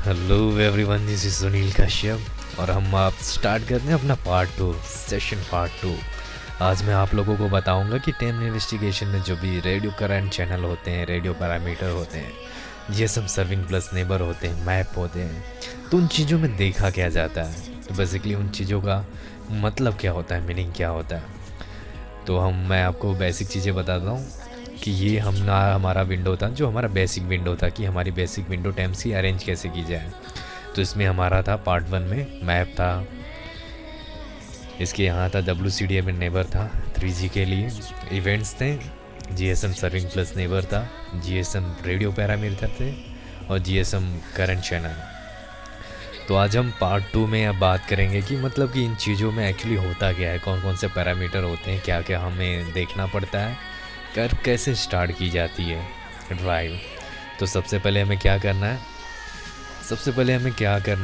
Hello everyone, this is Sunil Kashyap और हम आप स्टार्ट करते हैं अपना पार्ट 2 सेशन पार्ट 2। आज मैं आप लोगों को बताऊंगा कि टेम इन्वेस्टिगेशन में जो भी रेडियो करंट चैनल होते हैं, रेडियो पैरामीटर होते हैं, जीएसएम सर्विंग प्लस नेबर होते हैं, मैप होते हैं, तो उन चीज़ों में देखा क्या जाता है। तो बेसिकली उन चीज़ों का मतलब क्या होता है, मीनिंग क्या होता है। तो मैं आपको बेसिक चीज़ें बताता हूँ कि ये हमारा विंडो था, जो हमारा बेसिक विंडो था कि हमारी बेसिक विंडो टेम्स की अरेंज कैसे की जाए। तो इसमें हमारा था पार्ट 1 में मैप था, इसके यहाँ था WCDM नेबर था 3G के लिए, इवेंट्स थे, GSM सर्विंग प्लस नेबर था, GSM रेडियो पैरामीटर थे और GSM करंट चैनल। तो आज हम पार्ट 2 में अब बात करेंगे कि मतलब कि इन चीज़ों में एक्चुअली होता क्या है, कौन कौन से पैरामीटर होते हैं, क्या क्या हमें देखना पड़ता है, कैसे स्टार्ट की जाती है ड्राइव। तो सबसे पहले हमें क्या करना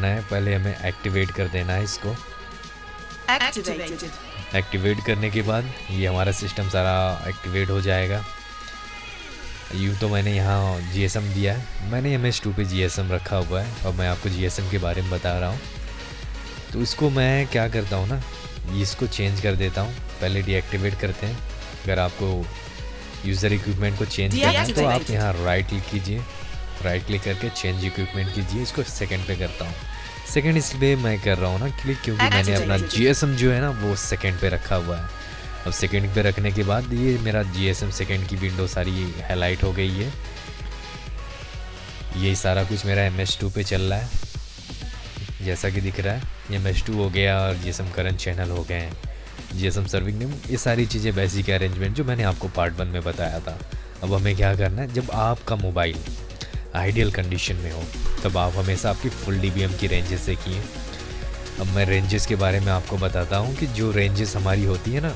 है, पहले हमें एक्टिवेट कर देना है इसको। एक्टिवेट करने के बाद ये हमारा सिस्टम सारा एक्टिवेट हो जाएगा। यूँ तो मैंने यहाँ GSM दिया है, मैंने MS2 पे GSM रखा हुआ है और मैं आपको GSM के बारे में बता रहा हूँ। तो इसको मैं क्या करता हूँ ना, इसको चेंज कर देता हूँ। पहले डीएक्टिवेट करते हैं। अगर आपको यूज़र इक्विपमेंट को चेंज करना है तो आप यहाँ राइट क्लिक कीजिए, राइट क्लिक करके चेंज इक्विपमेंट कीजिए। इसको सेकंड पे करता हूँ। सेकंड इसलिए मैं कर रहा हूँ ना क्योंकि मैंने अपना GSM जो है ना वो सेकंड पे रखा हुआ है। अब सेकंड पे रखने के बाद ये मेरा GSM सेकंड की विंडो सारी हाईलाइट हो गई है। ये सारा कुछ मेरा MS2 पे चल रहा है, जैसा कि दिख रहा है। MS2 हो गया और GSM करंट चैनल हो गए हैं, GSM सर्विंग नेम, ये सारी चीज़ें बेसिक अरेंजमेंट जो मैंने आपको पार्ट 1 में बताया था। अब हमें क्या करना है, जब आपका मोबाइल आइडियल कंडीशन में हो तब आप हमेशा आपकी फुल DBM की रेंजेस से किए। अब मैं रेंजेस के बारे में आपको बताता हूँ कि जो रेंजेस हमारी होती है ना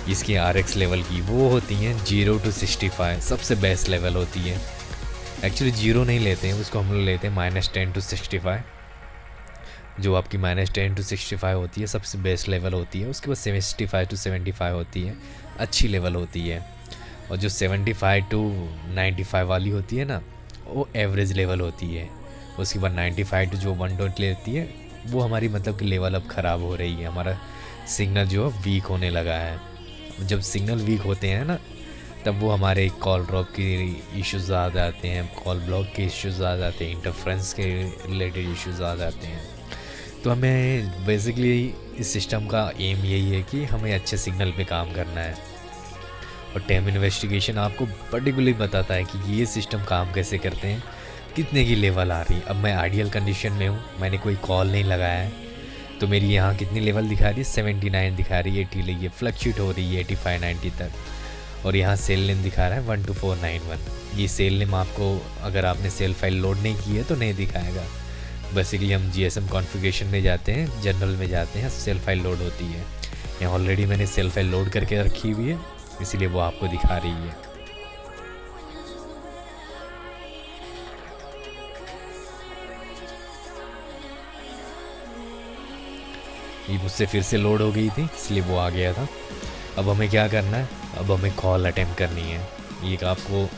इसकी RX लेवल की, वो होती हैं 0 to 65, सबसे बेस्ट लेवल होती है। एक्चुअली 0 नहीं लेते हैं, उसको हम लोग लेते हैं -10 to 65। जो आपकी -10 to 65 होती है सबसे बेस्ट लेवल होती है। उसके बाद 75 to 75 होती है, अच्छी लेवल होती है। और जो 75 to 95 वाली होती है ना वो एवरेज लेवल होती है। उसके बाद 95 to जो 120 लेती है वो हमारी मतलब कि लेवल अब ख़राब हो रही है, हमारा सिग्नल जो है वीक होने लगा है। जब सिग्नल वीक होते हैं ना तब वो हमारे कॉल ड्रॉप के इश्यूज़ आ जाते हैं, कॉल ब्लॉक के इश्यूज़ आ जाते हैं, इंटरफ्रेंस के रिलेटेड इश्यूज़ आ जाते हैं। तो हमें बेसिकली इस सिस्टम का एम यही है कि हमें अच्छे सिग्नल पे काम करना है। और टेम इन्वेस्टिगेशन आपको पर्टिकुलरली बताता है कि ये सिस्टम काम कैसे करते हैं, कितने की लेवल आ रही है। अब मैं आइडियल कंडीशन में हूँ, मैंने कोई कॉल नहीं लगाया है, तो मेरी यहाँ कितनी लेवल दिखा रही है, 79 दिखा रही है, 80 लगी है, फ्लक्चुएट हो रही है 85-90 तक। और यहाँ सेल नेम दिखा रहा है 12491। ये सेल नेम आपको अगर आपने सेल फाइल लोड नहीं की है तो नहीं दिखाएगा। बेसिकली हम GSM कॉन्फ़िगरेशन में जाते हैं, जनरल में जाते हैं, सेल फाइल लोड होती है। यहाँ ऑलरेडी मैंने सेल फाइल लोड करके रखी हुई है, इसीलिए वो आपको दिखा रही है। ये मुझसे फिर से लोड हो गई थी इसलिए वो आ गया था। अब हमें क्या करना है, अब हमें कॉल अटेम्प्ट करनी है। ये आपको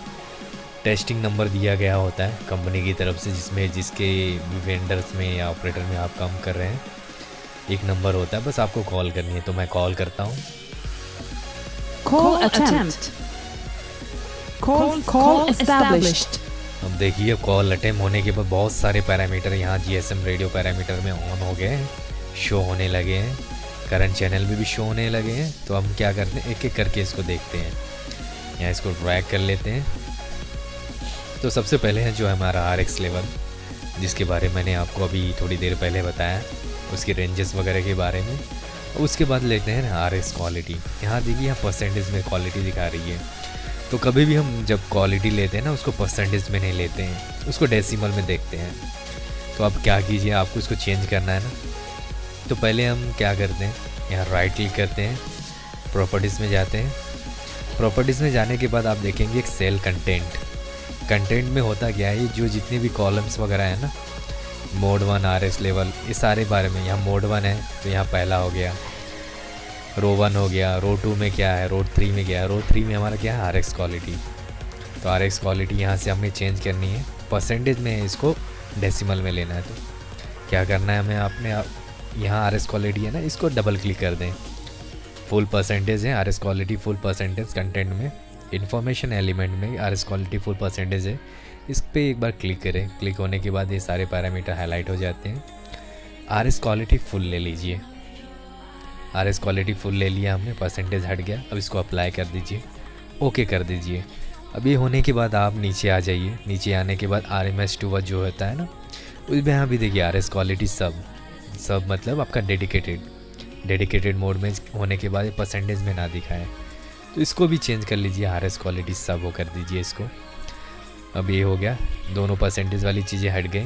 टेस्टिंग नंबर दिया गया होता है कंपनी की तरफ से, जिसमें जिसके वेंडर्स में या ऑपरेटर में आप काम कर रहे हैं एक नंबर होता है, बस आपको कॉल करनी है। तो मैं कॉल करता हूँ। Call attempt. Call established. अब देखिए कॉल अटेम्प्ट होने के बाद बहुत सारे पैरामीटर यहाँ GSM रेडियो पैरामीटर में ऑन हो गए हैं, शो होने लगे हैं, करंट चैनल में भी शो होने लगे हैं। तो हम क्या करते हैं, एक एक करके इसको देखते हैं। यहाँ इसको ड्रैग कर लेते हैं। तो सबसे पहले है जो हमारा RX लेवल, जिसके बारे में मैंने आपको अभी थोड़ी देर पहले बताया, उसकी रेंजेस वगैरह के बारे में। उसके बाद लेते हैं RX क्वालिटी। यहाँ देखिए यहाँ परसेंटेज में क्वालिटी दिखा रही है। तो कभी भी हम जब क्वालिटी लेते हैं ना उसको परसेंटेज में नहीं लेते हैं, उसको डेसिमल में देखते हैं। तो अब क्या कीजिए, आपको इसको चेंज करना है ना, तो पहले हम क्या करते हैं, यहाँ राइट क्लिक करते हैं, प्रॉपर्टीज़ में जाते हैं। प्रॉपर्टीज़ में जाने के बाद आप देखेंगे एक सेल कंटेंट में होता क्या है, जो जितने भी कॉलम्स वगैरह है ना, मोड 1 RX लेवल, ये सारे बारे में। यहाँ मोड 1 है तो यहाँ पहला हो गया, रो 1 हो गया, रो 2 में क्या है, रो 3 में क्या है, रो 3 में हमारा क्या है RX क्वालिटी। तो RX क्वालिटी यहाँ से हमें चेंज करनी है, परसेंटेज में इसको डेसिमल में लेना है तो क्या करना है हमें, आपने यहाँ RS क्वालिटी है ना, इसको डबल क्लिक कर दें। फुल परसेंटेज है RS quality, full percentage content में, इंफॉर्मेशन एलिमेंट में RS क्वालिटी फुल परसेंटेज है। इस पर एक बार क्लिक करें। क्लिक होने के बाद ये सारे पैरामीटर हाईलाइट हो जाते हैं। RS क्वालिटी फुल ले लीजिए। RS क्वालिटी फुल ले लिया हमने, परसेंटेज हट गया। अब इसको अप्लाई कर दीजिए, ओके कर दीजिए। अब ये होने के बाद आप नीचे आ जाइए। नीचे आने के बाद RMS2 जो होता है ना, उसमें यहाँ भी देखिए RS क्वालिटी सब मतलब आपका डेडिकेटेड मोड में होने के बाद परसेंटेज में ना दिखाए, तो इसको भी चेंज कर लीजिए। RS क्वालिटी सब वो कर दीजिए इसको। अब ये हो गया, दोनों परसेंटेज वाली चीज़ें हट गई।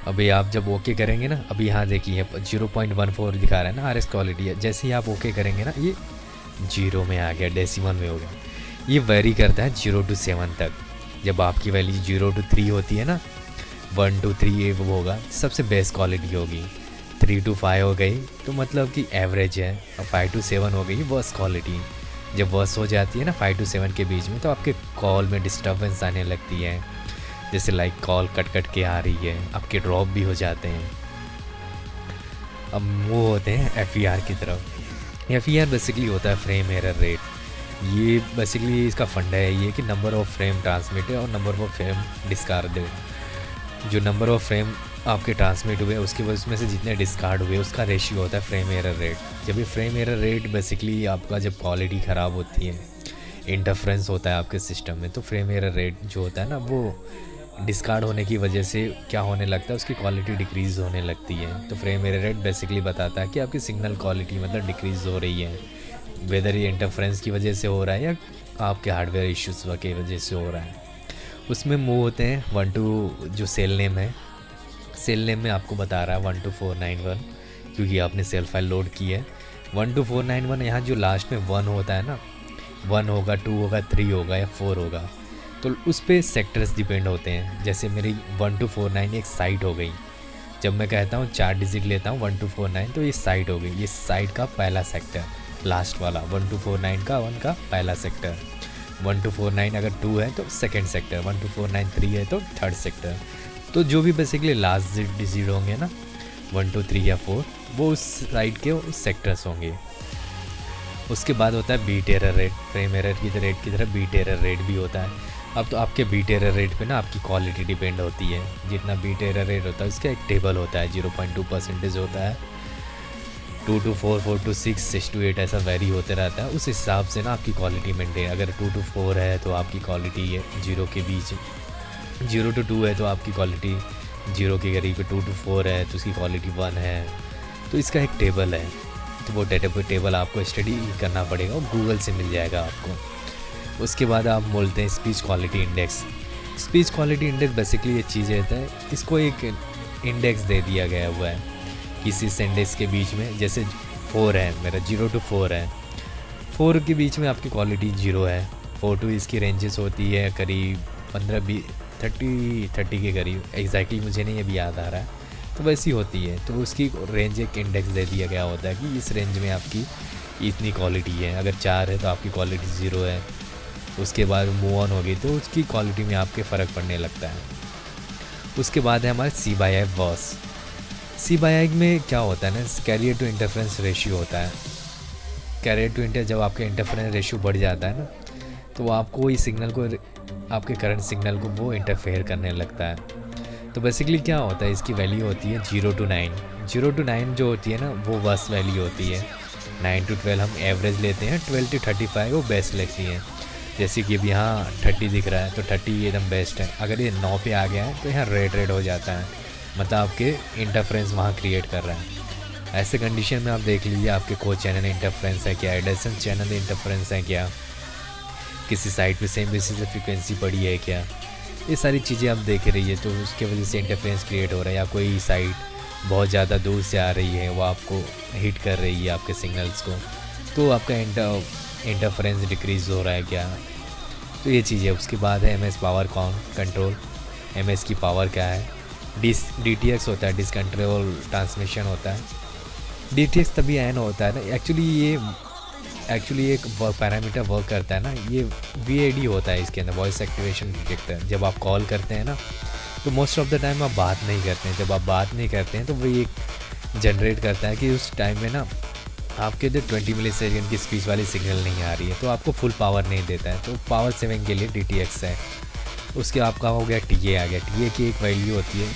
अभी आप जब ओके करेंगे ना, अभी यहाँ देखिए 0.14 दिखा रहा है ना RS क्वालिटी है। जैसे ही आप ओके करेंगे ना, ये 0 में आ गया, डेसिमल में हो गया। ये वेरी करता है 0 to 7 तक। जब आपकी वैल्यू 0 to 3 होती है ना, 1 to 3 ये वो होगा, सबसे बेस्ट क्वालिटी होगी। 3 to 5 हो गई तो मतलब कि एवरेज है, और 5 to 7 हो गई वर्स्ट क्वालिटी। जब वर्स्ट हो जाती है ना 5 to 7 के बीच में, तो आपके कॉल में डिस्टर्बेंस आने लगती है, जैसे लाइक कॉल कट के आ रही है, आपके ड्रॉप भी हो जाते हैं। अब वो होते हैं FER की तरफ। FER बेसिकली होता है फ्रेम एरर रेट। ये बेसिकली इसका फंडा है ये कि नंबर ऑफ़ फ्रेम ट्रांसमिट और नंबर ऑफ़ फ्रेम डिस्कार्ड है। जो नंबर ऑफ़ फ्रेम आपके ट्रांसमिट हुए उसके बाद उसमें से जितने डिस्कार्ड हुए उसका रेशियो होता है फ्रेम एरर रेट। जब ये फ्रेम एरर रेट बेसिकली आपका जब क्वालिटी ख़राब होती है, इंटरफ्रेंस होता है आपके सिस्टम में, तो फ्रेम एरर रेट जो होता है ना, वो डिस्कार्ड होने की वजह से क्या होने लगता है, उसकी क्वालिटी डिक्रीज़ होने लगती है। तो फ्रेम एरर रेट बेसिकली बताता है कि आपकी सिग्नल क्वालिटी मतलब डिक्रीज़ हो रही है, वेदर ये इंटरफ्रेंस की वजह से हो रहा है या आपके हार्डवेयर इश्यूज़ की वजह से हो रहा है। उसमें मूव होते हैं 1 to जो सेल नेम है, सेल नेम में आपको बता रहा है 12491, क्योंकि आपने सेल फाइल लोड की है। 12491 यहाँ जो लास्ट में 1 होता है ना, 1 होगा, 2 होगा, 3 होगा या 4 होगा, तो उस पर सेक्टर्स डिपेंड होते हैं। जैसे मेरी 1249 एक साइट हो गई। जब मैं कहता हूँ 4 डिजिट लेता हूँ 1249, तो ये साइट हो गई। ये साइट का पहला सेक्टर, लास्ट वाला 1249 का 1 का पहला सेक्टर। 1249 अगर 2 है तो सेकंड सेक्टर, 1249 3 है तो थर्ड सेक्टर। तो जो भी बेसिकली लास्ट डिजिट होंगे ना 1 2 3 या 4, वो उस साइट के उस सेक्टर्स होंगे। उसके बाद होता है bit error rate. Frame error की रेट की तरह बीट एरर रेट भी होता है। अब तो आपके बीट एरर रेट पे ना आपकी क्वालिटी डिपेंड होती है। जितना बीट एरर रेट होता है उसका एक टेबल होता है, 0.2% होता है, 2 to 4, 4 to 6, 6 to 8 ऐसा वेरी होते रहता है। उस हिसाब से ना आपकी क्वालिटी मेंटेन, अगर 2 to 4 है तो आपकी क्वालिटी है 0 के बीच, 0 to 2 है तो आपकी क्वालिटी 0 के करीब, 2 to 4 है तो उसकी क्वालिटी 1 है। तो इसका एक टेबल है, तो वो टेबल आपको स्टडी करना पड़ेगा और गूगल से मिल जाएगा आपको। उसके बाद आप बोलते हैं speech quality index. Speech quality index basically ये चीज़ रहता है, इसको एक इंडेक्स दे दिया गया हुआ है किसी सेंटेंस के बीच में। जैसे 4 है मेरा, 0 to 4 है, 4 के बीच में आपकी क्वालिटी 0 है। 4 to इसकी रेंजेस होती है करीब 30 के करीब, एग्जैक्टली मुझे नहीं अभी याद आ रहा है, तो वैसी होती है। तो उसकी रेंज एक इंडेक्स दे दिया गया होता है कि इस रेंज में आपकी इतनी क्वालिटी है। अगर 4 है तो आपकी क्वालिटी 0 है। उसके बाद मूव ऑन होगी तो उसकी क्वालिटी में आपके फ़र्क पड़ने लगता है। उसके बाद है हमारा C/I वॉस। C/I में क्या होता है ना, कैरियर टू इंटरफ्रेंस रेशियो होता है। कैरियर टू जब आपका इंटरफ्रेंस रेशियो बढ़ जाता है ना, तो आपको वही सिग्नल को, आपके करंट सिग्नल को वो इंटरफेयर करने लगता है। तो बेसिकली क्या होता है, इसकी वैल्यू होती है 0 to 9। 0 to 9 जो होती है ना वो वर्स्ट वैल्यू होती है। 9 to 12 हम एवरेज लेते हैं, 12 to 35 वो बेस्ट लगती है। जैसे कि अब यहाँ 30 दिख रहा है तो 30 एकदम बेस्ट है। अगर ये 9 पे आ गया है तो यहाँ रेड हो जाता है, मतलब आपके इंटरफ्रेंस वहाँ क्रिएट कर रहा है। ऐसे कंडीशन में आप देख लीजिए आपके कोई चैनल इंटरफ्रेंस है क्या, एडेसन चैनल इंटरफ्रेंस है क्या, किसी साइट पे सेम बेसिस पे फ्रिक्वेंसी पड़ी है क्या, ये सारी चीज़ें आप देख रही है तो उसके वजह से इंटरफ्रेंस क्रिएट हो रहा है। या कोई साइट बहुत ज़्यादा दूर से आ रही है, वो आपको हिट कर रही है आपके सिग्नल्स को, तो आपका इंटरफ्रेंस डिक्रीज़ हो रहा है क्या, तो ये चीज़ है। उसके बाद है MS पावर कंट्रोल। MS की पावर क्या है, DTX होता है, डिसकंट्रोल ट्रांसमिशन होता है। DTX तभी एन होता है ना, एक्चुअली एक पैरामीटर वर्क करता है ना, ये VAD होता है इसके अंदर, वॉइस एक्टिवेशन डिटेक्टर। जब आप कॉल करते हैं ना तो मोस्ट ऑफ द टाइम आप बात नहीं करते हैं। जब आप बात नहीं करते हैं तो वो ये जनरेट करता है कि उस टाइम में ना आपके जो 20 मिली सेकेंड की स्पीच वाली सिग्नल नहीं आ रही है, तो आपको फुल पावर नहीं देता है। तो पावर सेविंग के लिए DTX है। उसके आपका हो गया TA आ गया। TA की एक वैल्यू होती है,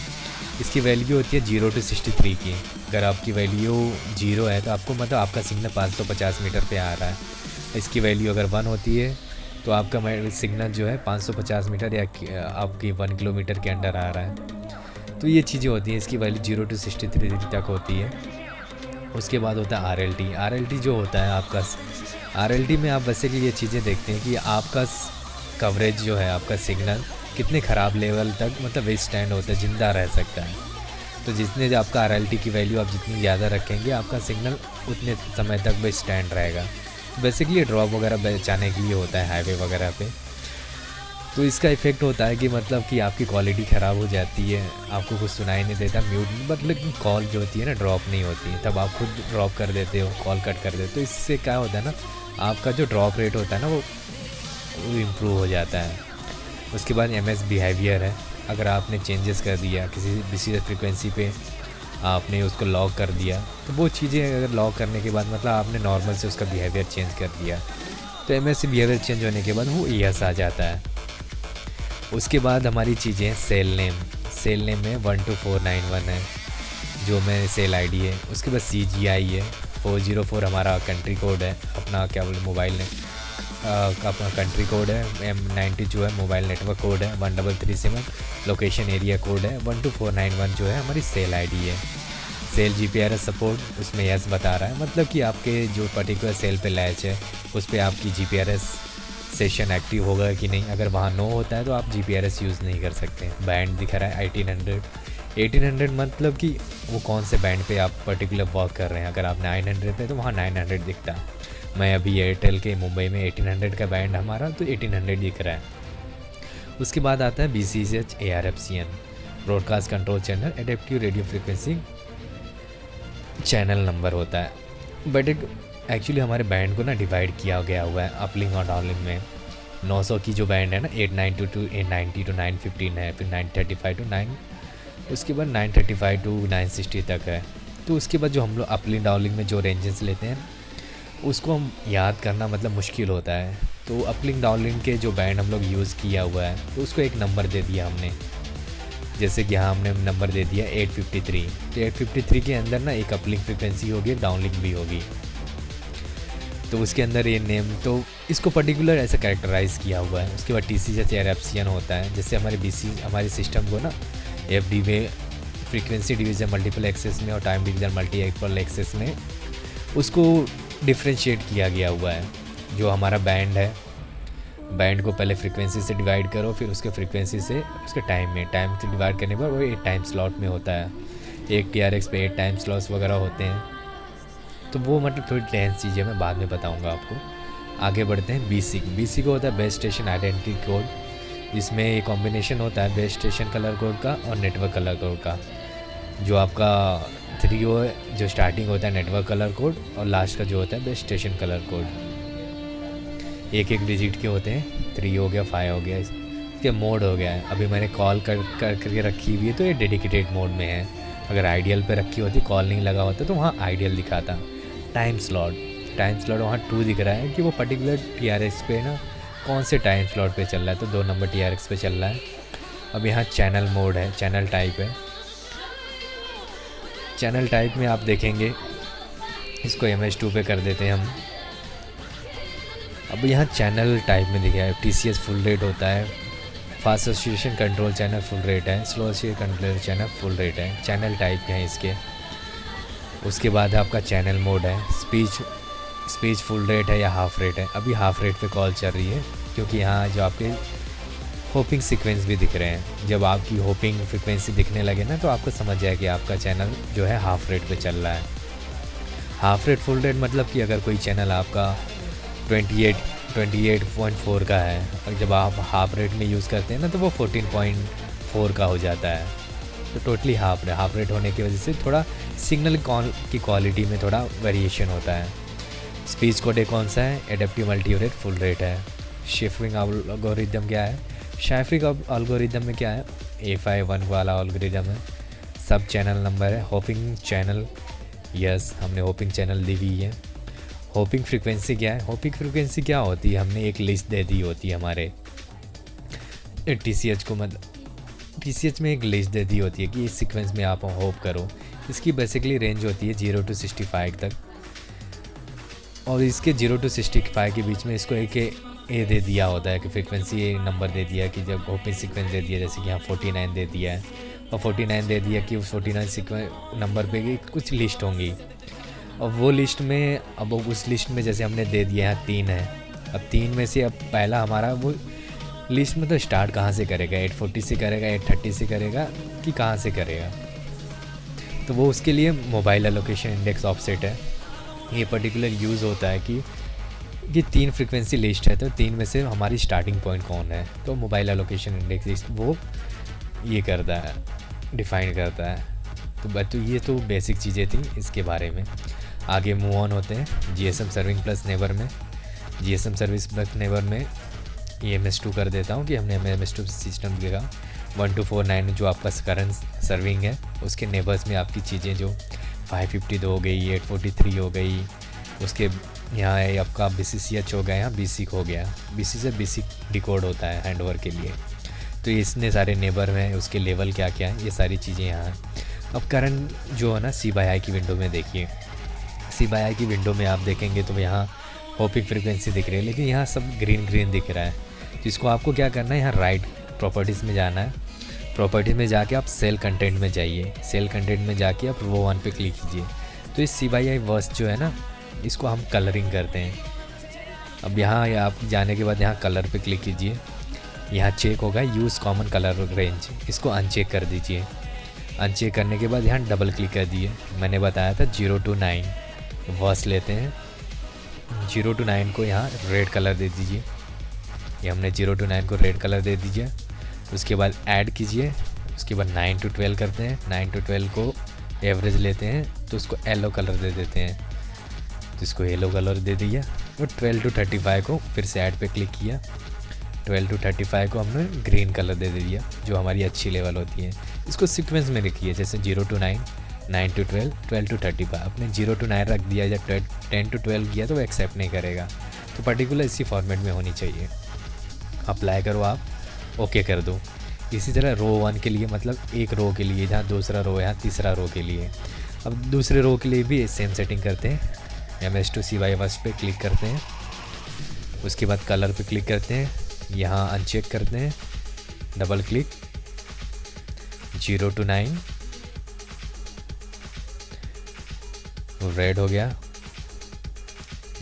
इसकी वैल्यू होती है 0 to 63 की। अगर आपकी वैल्यू 0 है तो आपको मतलब आपका सिग्नल 550 मीटर पे आ रहा है। इसकी वैल्यू अगर 1 होती है तो आपका सिग्नल जो है 550 मीटर या आपकी 1 किलोमीटर के अंडर आ रहा है। तो ये चीज़ें होती हैं। इसकी वैल्यू 0 to 63 तक होती है। उसके बाद होता है RLT जो होता है आपका, RLT में आप बेसिकली ये चीज़ें देखते हैं कि आपका कवरेज जो है, आपका सिग्नल कितने ख़राब लेवल तक मतलब वेस्ट स्टैंड होता है, ज़िंदा रह सकता है। तो जितने जो आपका RLT की वैल्यू आप जितनी ज़्यादा रखेंगे, आपका सिग्नल उतने समय तक वेस्ट स्टैंड रहेगा। बेसिकली ड्रॉप वगैरह बचाने के लिए होता है हाईवे वगैरह पे। तो इसका इफ़ेक्ट होता है कि मतलब कि आपकी क्वालिटी ख़राब हो जाती है, आपको कुछ सुनाई नहीं देता, म्यूट, मतलब कॉल जो होती है ना ड्रॉप नहीं होती है, तब आप खुद ड्रॉप कर देते हो, कॉल कट कर देते हो। तो इससे क्या होता है ना, आपका जो ड्रॉप रेट होता है ना वो इम्प्रूव हो जाता है। उसके बाद MS बिहेवियर है। अगर आपने चेंजेस कर दिया किसी विशेष फ्रिक्वेंसी पे, आपने उसको लॉक कर दिया, तो वो चीज़ें अगर लॉक करने के बाद मतलब आपने नॉर्मल से उसका बिहेवियर चेंज कर दिया, तो MS बिहेवियर चेंज होने के बाद वो ES आ जाता है। उसके बाद हमारी चीज़ें सेल नेम में 12491 है जो मेरे सेल ID है। उसके बाद CGI है, 404 हमारा कंट्री कोड है, अपना क्या बोले मोबाइल ने अपना कंट्री कोड है। M90 जो है मोबाइल नेटवर्क कोड है। 1337 लोकेशन एरिया कोड है। 12491 जो है हमारी सेल ID है। सेल GPRS सपोर्ट, उसमें यस बता रहा है, मतलब कि आपके जो पर्टिकुलर सेल पे लैच है उस पर आपकी GPRS सेशन एक्टिव होगा कि नहीं। अगर वहाँ नो होता है तो आप GPRS यूज़ नहीं कर सकते। बैंड दिखा रहा है 1800 मतलब कि वो कौन से बैंड पे आप पर्टिकुलर वर्क कर रहे हैं। अगर आप 900 पे तो वहाँ 900 दिखता है। मैं अभी एयरटेल के मुंबई में 1800 का बैंड हमारा, तो 1800 दिख रहा है। उसके बाद आता है BCH ARFCN, broadcast control channel, adaptive radio frequency channel number होता है। बट एक्चुअली हमारे बैंड को ना डिवाइड किया गया हुआ है अपलिंक और डाउनलिंक में। 900 की जो बैंड है ना 892 to 890 to 915 है, फिर 935 to 9, उसके बाद 935 to 960 तक है। तो उसके बाद जो हम लोग अपलिंक डाउनलिंक में जो रेंजेस लेते हैं उसको हम याद करना मतलब मुश्किल होता है। तो अपलिंक डाउनलिंक के जो बैंड हम लोग यूज़ किया हुआ है तो उसको एक नंबर दे दिया हमने। जैसे कि यहाँ हमने नंबर दे दिया 853, तो 853 के अंदर ना एक अपलिंक फ्रिक्वेंसी होगी, डाउनलिंक भी होगी। तो उसके अंदर ये नेम, तो इसको पर्टिकुलर ऐसे कैरेक्टराइज़ किया हुआ है। उसके बाद TCH ARFCN होता है। जैसे हमारे सिस्टम को ना FD में फ्रीक्वेंसी डिवीज़न मल्टीपल एक्सेस में और टाइम डिवीज़न मल्टीपल एक्सेस में उसको डिफ्रेंशिएट किया गया हुआ है। जो हमारा बैंड है, बैंड को पहले फ्रीक्वेंसी से डिवाइड करो, फिर उसके फ्रीक्वेंसी से उसके टाइम से डिवाइड करने पर वो 8 टाइम स्लॉट में होता है। एक TRX पे 8 टाइम स्लॉट्स वगैरह होते हैं। तो वो मतलब थोड़ी टेंस चीज़ें मैं बाद में बताऊंगा आपको। आगे बढ़ते हैं। BC को होता है बेस स्टेशन आइडेंटिटी कोड, जिसमें ये कॉम्बिनेशन होता है बेस स्टेशन कलर कोड का और नेटवर्क कलर कोड का। जो आपका 3O है, जो स्टार्टिंग होता है नेटवर्क कलर कोड, और लास्ट का जो होता है बेस स्टेशन कलर कोड। एक डिजिट के होते हैं, 3 हो गया, 5 हो गया। इसके मोड हो गया है, अभी मैंने कॉल करके रखी हुई है तो ये डेडिकेटेड मोड में है। अगर आइडियल पे रखी होती, कॉल नहीं लगा होता तो वहाँ आइडियल दिखाता। टाइम स्लॉट वहाँ 2 दिख रहा है कि वो पर्टिकुलर TRX पे ना कौन से टाइम स्लॉट पे चल रहा है, तो 2 नंबर TRX पे चल रहा है। अब यहाँ चैनल मोड है, चैनल टाइप है। चैनल टाइप में आप देखेंगे, इसको MS2 पे कर देते हैं हम। अब यहाँ चैनल टाइप में दिखा है TCS फुल रेट होता है, fast association control channel full rate है, slow association control channel full rate है। चैनल टाइप है इसके। उसके बाद आपका चैनल मोड है, स्पीच फुल रेट है या हाफ रेट है। अभी हाफ रेट पे कॉल चल रही है क्योंकि यहाँ जो आपके होपिंग सीक्वेंस भी दिख रहे हैं। जब आपकी होपिंग फ्रिक्वेंसी दिखने लगे ना तो आपको समझ जाए कि आपका चैनल जो है हाफ रेट पे चल रहा है। हाफ रेट फुल रेट मतलब कि अगर कोई चैनल आपका 28.4 का है और जब आप हाफ रेट में यूज़ करते हैं ना तो वो 14.4 का हो जाता है। तो टोटली हाफ रेट होने की वजह से थोड़ा सिग्नल की क्वालिटी में थोड़ा वेरिएशन होता है। स्पीच कोड कौन सा है, adaptive multi rate full rate है। शिफ्टिंग एल्गोरिथम क्या है, शाइफ्रिक एल्गोरिदम में क्या है, A51 वाला एल्गोरिदम है, सब चैनल नंबर है, होपिंग चैनल, यस हमने होपिंग चैनल दी हुई है। होपिंग फ्रीक्वेंसी क्या है, होपिंग फ्रीक्वेंसी क्या होती है, हमने एक लिस्ट दे दी होती है हमारे TCH को, मतलब TCH में एक लिस्ट दे दी होती है कि इस सीक्वेंस में आप होप करो। इसकी बेसिकली रेंज होती है 0 to 65 तक, और इसके 0 to 65 के बीच में इसको एक ए दे दिया होता है कि फ्रीक्वेंसी ए नंबर दे दिया कि जब होपिंग सीक्वेंस दे दिया, जैसे कि यहाँ 49 दे दिया है और 49 दे दिया कि उस 49 सीक्वेंस नंबर पे कुछ लिस्ट होंगी, और वो लिस्ट में अब उस लिस्ट में जैसे हमने दे दिया है 3 है, अब 3 में से अब पहला हमारा वो लिस्ट में तो स्टार्ट कहाँ से करेगा, 840 से करेगा, 830 से करेगा कि कहाँ से करेगा, तो वो उसके लिए मोबाइल एलोकेशन इंडेक्स ऑफसेट है। ये पर्टिकुलर यूज़ होता है कि ये 3 फ्रीक्वेंसी लिस्ट है, तो 3 में से हमारी स्टार्टिंग पॉइंट कौन है, तो मोबाइल एलोकेशन इंडेक्स वो ये करता है, डिफ़ाइन करता है। तो ये तो बेसिक चीज़ें थी इसके बारे में। आगे मूव ऑन होते हैं GSM सर्विंग प्लस नेबर में। GSM सर्विस प्लस नेबर में EMS2 कर देता हूँ कि हमने EMS2 सिस्टम देगा 1249 जो आपका करंट सर्विंग है, उसके नेबर्स में आपकी चीज़ें जो 552 हो गई, 843 हो गई, उसके यहाँ है आपका BCCH हो गया, यहाँ BC हो गया, BC से BC डिकोड होता है हैंडओवर के लिए, तो इसने सारे नेबर में उसके लेवल क्या क्या है, ये सारी चीज़ें यहाँ हैं। अब करंट जो है ना C/I की विंडो में देखिए, C/I की विंडो में आप देखेंगे तो यहाँ होपिंग फ्रीक्वेंसी दिख रही है, लेकिन यहाँ सब ग्रीन दिख रहा है, जिसको आपको क्या करना है, यहाँ राइट प्रॉपर्टीज़ में जाना है। प्रॉपर्टीज़ में जाके आप सेल कंटेंट में जाइए, सेल कंटेंट में जाके आप रो 1 पे क्लिक कीजिए। तो इस C/I वर्स जो है ना, इसको हम कलरिंग करते हैं। अब यहाँ आप जाने के बाद यहाँ कलर पे क्लिक कीजिए, यहाँ चेक होगा यूज़ कॉमन कलर रेंज, इसको अनचेक कर दीजिए। अनचेक करने के बाद यहाँ डबल क्लिक कर दिए। मैंने बताया था 0 to 9 वर्स लेते हैं, 0 to 9 को यहाँ रेड कलर दे दीजिए, ये हमने 0 to 9 को रेड कलर दे दीजिए। उसके बाद ऐड कीजिए, उसके बाद 9 to 12 करते हैं, 9 to 12 को एवरेज लेते हैं तो उसको येलो कलर दे देते हैं, तो इसको येलो कलर दे दिया। और 12 to 35 को फिर से ऐड पे क्लिक किया, 12 to 35 को हमने ग्रीन कलर दे दिया जो हमारी अच्छी लेवल होती है। इसको सीक्वेंस में लिखिए, जैसे 0 to 9, 9 to 12, 12 to 35। आपने 0 to 9 रख दिया या 10 to 12 किया तो वो एक्सेप्ट नहीं करेगा, तो पर्टिकुलर इसी फॉर्मेट में होनी चाहिए। अप्लाई करो, आप ओके कर दो। इसी तरह रो 1 के लिए, मतलब एक रो के लिए, जहाँ दूसरा रो है यहाँ तीसरा रो के लिए। अब दूसरे रो के लिए भी सेम सेटिंग करते हैं, MS2 C/I वर्स पे क्लिक करते हैं, उसके बाद कलर पे क्लिक करते हैं, यहाँ अनचेक करते हैं, डबल क्लिक, 0 to 9 रेड हो गया,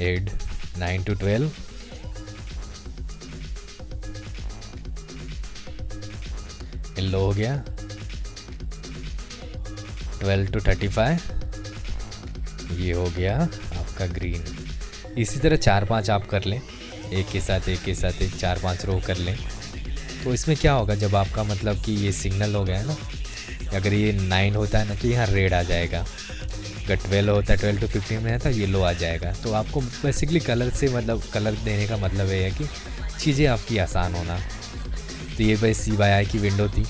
एड 9 to 12, येलो हो गया, 12 to 35, ये हो गया आपका ग्रीन। इसी तरह 4-5 आप कर लें, एक के साथ एक 4-5 रो कर लें, तो इसमें क्या होगा, जब आपका मतलब कि ये सिग्नल हो गया है ना, अगर ये 9 होता है ना तो यहाँ रेड आ जाएगा, अगर 12 होता है 12 to 15 में है तो येलो आ जाएगा। तो आपको बेसिकली कलर से मतलब कलर देने का मतलब ये है कि चीज़ें आपकी आसान होना। तो ये भाई C/I की विंडो थी।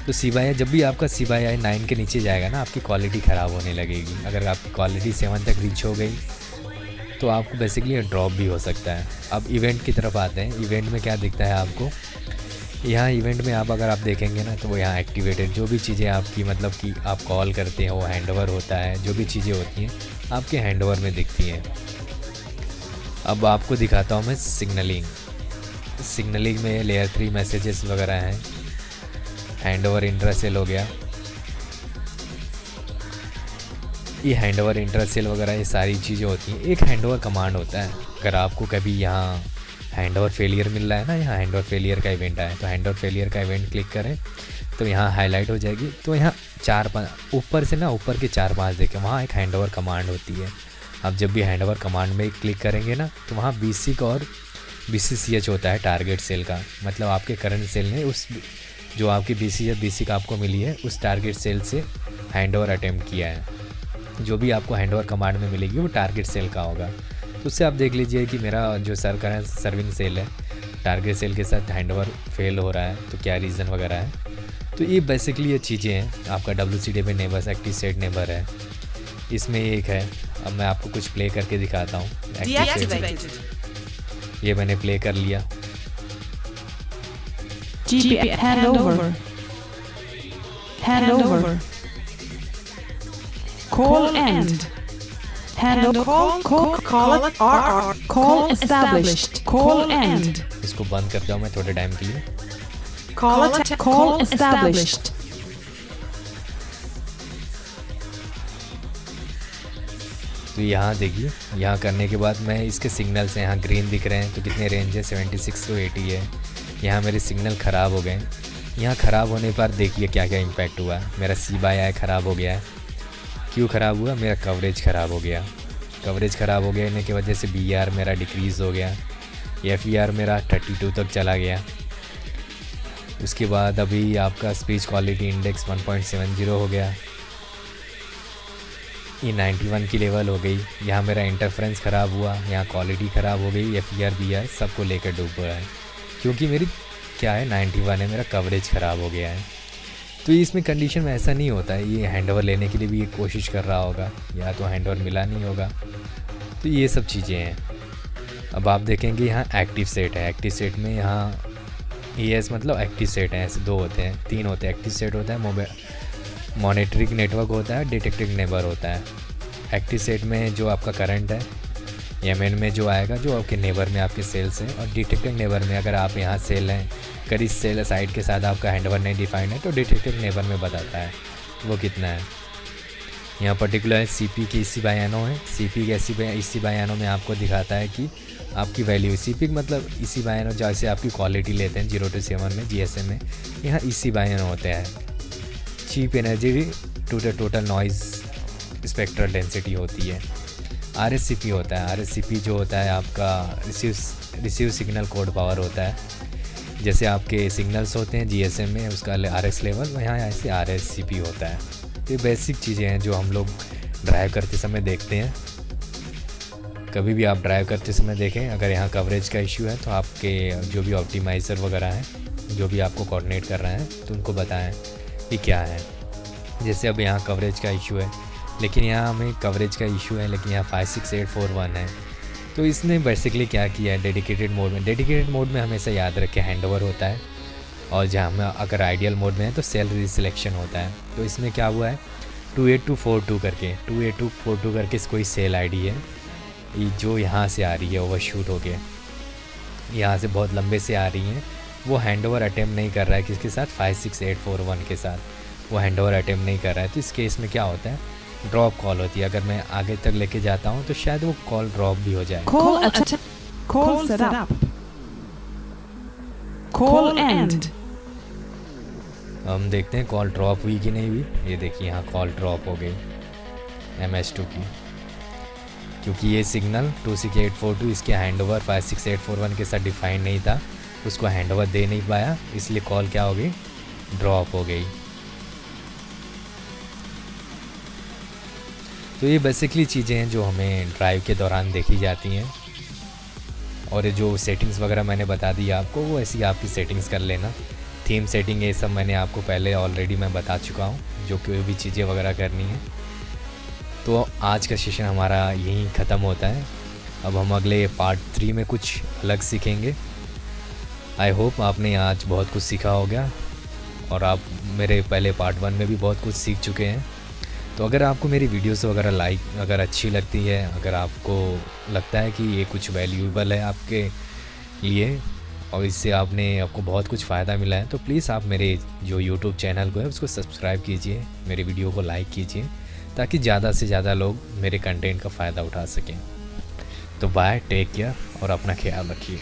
तो C/I जब भी आपका C/I 9 के नीचे जाएगा ना, आपकी क्वालिटी ख़राब होने लगेगी। अगर आपकी क्वालिटी 7 तक रीच हो गई तो आपको बेसिकली ड्रॉप भी हो सकता है। अब इवेंट की तरफ आते हैं। इवेंट में क्या दिखता है आपको, यहाँ इवेंट में अगर आप देखेंगे ना तो वो यहाँ एक्टिवेटेड जो भी चीज़ें आपकी मतलब कि आप कॉल करते हैं वो हैंडओवर होता है, जो भी चीज़ें होती हैं आपके हैंडओवर में दिखती हैं। अब आपको दिखाता हूँ मैं सिग्नलिंग में लेयर 3 मैसेजेस वगैरह हैं, हैंडओवर इंट्रासेल हो गया, ये हैंडओवर इंट्रासेल वगैरह ये सारी चीज़ें होती हैं। एक हैंडओवर कमांड होता है, अगर आपको कभी यहाँ हैंडओवर फेलियर मिल रहा है ना, यहाँ हैंडओवर फेलियर का इवेंट आया तो हैंडओवर फेलियर का इवेंट क्लिक करें तो यहाँ हाईलाइट हो जाएगी। तो यहाँ 4-5 ऊपर से ना, ऊपर के 4-5 देखें, वहाँ एक हैंडओवर कमांड होती है। आप जब भी हैंडओवर कमांड में क्लिक करेंगे ना तो वहाँ BC और BCCH होता है टारगेट सेल का, मतलब आपके करंट सेल ने उस जो आपकी BC का आपको मिली है उस टारगेट सेल से हैंडओवर अटेम्प्ट किया है। जो भी आपको हैंडओवर कमांड में मिलेगी वो टारगेट सेल का होगा। तो उससे आप देख लीजिए कि मेरा जो करंट सर्विंग सेल है टारगेट सेल के साथ हैंडओवर फेल हो रहा है तो क्या रीज़न वगैरह है। तो ये बेसिकली ये चीज़ें हैं। आपका WCDB neighbours active set neighbour है, इसमें एक है। अब मैं आपको कुछ प्ले करके दिखाता हूँ। ये मैंने प्ले कर लिया। GP handover. Handover. Call end. Call established. Call end. इसको बंद करता हूँ मैं थोड़े टाइम के लिए। Call established. तो यहाँ देखिए, यहाँ करने के बाद मैं इसके सिग्नल्स हैं, यहाँ ग्रीन दिख रहे हैं तो कितने रेंज है 76 to 80 है। यहाँ मेरे सिग्नल ख़राब हो गए। यहाँ ख़राब होने पर देखिए क्या क्या इम्पैक्ट हुआ है। मेरा C/I ख़राब हो गया है। क्यों ख़राब हुआ? मेरा कवरेज ख़राब हो गया। कवरेज ख़राब हो गया की वजह से BR मेरा डिक्रीज़ हो गया। FER मेरा 32 तक चला गया। उसके बाद अभी आपका स्पीच क्वालिटी इंडेक्स 1.70 हो गया। ये 91 की लेवल हो गई। यहाँ मेरा इंटरफ्रेंस ख़राब हुआ, यहाँ क्वालिटी ख़राब हो गई। FER BR सबको लेकर डूब रहा है क्योंकि मेरी क्या है 91 है, मेरा कवरेज ख़राब हो गया है। तो इसमें कंडीशन में ऐसा नहीं होता है। ये हैंडओवर लेने के लिए भी ये कोशिश कर रहा होगा या तो हैंडओवर मिला नहीं होगा। तो ये सब चीज़ें हैं। अब आप देखेंगे यहाँ एक्टिव सेट है। एक्टिव सेट में यहाँ ES मतलब एक्टिव सेट है, ऐसे 2 होते हैं, 3 होते हैं। एक्टिव सेट होता है, मोबाइल मॉनिटरिंग नेटवर्क होता है, डिटेक्टिंग नेबर होता है। एक्टिव सेट में जो आपका करंट है, MN में जो आएगा जो आपके नेबर में आपके सेल्स हैं, और डिटेक्टिंग नेबर में अगर आप यहाँ सेल हैं कर इस सेल साइड के साथ आपका हैंडओवर नहीं डिफाइंड है तो डिटेक्टिंग नेबर में बताता है वो कितना है। यहाँ पर्टिकुलर CP की EC/NO है। CP के EC/NO में आपको दिखाता है कि आपकी वैल्यू। CP मतलब EC/NO जैसे आपकी क्वालिटी लेते हैं 0 to 7 में GSM में, यहाँ EC/NO होते हैं। Chip energy total noise spectral density होती है। RSCP होता है। RSCP जो होता है आपका रिसीव सिग्नल कोड पावर होता है। जैसे आपके सिग्नल्स होते हैं GSM में उसका RS लेवल, यहाँ ऐसे RSCP होता है। तो ये बेसिक चीज़ें हैं जो हम लोग ड्राइव करते समय देखते हैं। कभी भी आप ड्राइव करते समय देखें, अगर यहाँ कवरेज का इशू है तो आपके जो भी ऑप्टिमाइज़र वगैरह हैं, जो भी आपको कोऑर्डिनेट कर रहे हैं, तो उनको बताएं कि क्या है। जैसे अब यहाँ कवरेज का इशू है, लेकिन यहाँ हमें कवरेज का इशू है लेकिन यहाँ 56841 है। तो इसने बेसिकली क्या किया है, डेडिकेटेड मोड में हमेशा याद रखें हैंडओवर होता है, और जहाँ में अगर आइडियल मोड में है तो सेल रिसिलेक्शन होता है। तो इसमें क्या हुआ है 28242 करके कोई सेल ID है ये जो यहाँ से आ रही है, ओवरशूट हो गया, यहाँ से बहुत लंबे से आ रही हैं। वो हैंडओवर अटेम्प्ट नहीं कर रहा है किसके साथ, 56841 के साथ वो हैंडओवर अटेम्प्ट नहीं कर रहा है। तो इस केस में क्या होता है, ड्रॉप कॉल होती है। अगर मैं आगे तक लेके जाता हूँ तो शायद वो कॉल ड्रॉप भी हो जाए। Call set up. Call end. हम देखते हैं कॉल ड्रॉप हुई कि नहीं हुई। ये देखिए यहाँ कॉल ड्रॉप हो गई MS2 की, क्योंकि ये सिग्नल 26842 इसके हैंडओवर 56841 के साथ डिफाइन नहीं था, उसको हैंडओवर दे नहीं पाया, इसलिए कॉल क्या हो गई, ड्रॉप हो गई। तो ये बेसिकली चीज़ें हैं जो हमें ड्राइव के दौरान देखी जाती हैं। और ये जो सेटिंग्स वगैरह मैंने बता दी आपको, वो ऐसी आपकी सेटिंग्स कर लेना। थीम सेटिंग ये सब मैंने आपको पहले ऑलरेडी मैं बता चुका हूँ, जो कोई भी चीज़ें वगैरह करनी है। तो आज का सेशन हमारा यहीं ख़त्म होता है। अब हम अगले पार्ट 3 में कुछ अलग सीखेंगे। आई होप आपने आज बहुत कुछ सीखा होगा, और आप मेरे पहले पार्ट 1 में भी बहुत कुछ सीख चुके हैं। तो अगर आपको मेरी वीडियोस वगैरह अगर अच्छी लगती है, अगर आपको लगता है कि ये कुछ वैल्यूएबल है आपके लिए और इससे आपको बहुत कुछ फ़ायदा मिला है, तो प्लीज़ आप मेरे जो YouTube चैनल को है उसको सब्सक्राइब कीजिए, मेरे वीडियो को लाइक कीजिए, ताकि ज़्यादा से ज़्यादा लोग मेरे कंटेंट का फ़ायदा उठा सकें। तो बाय, टेक केयर और अपना ख्याल रखिए।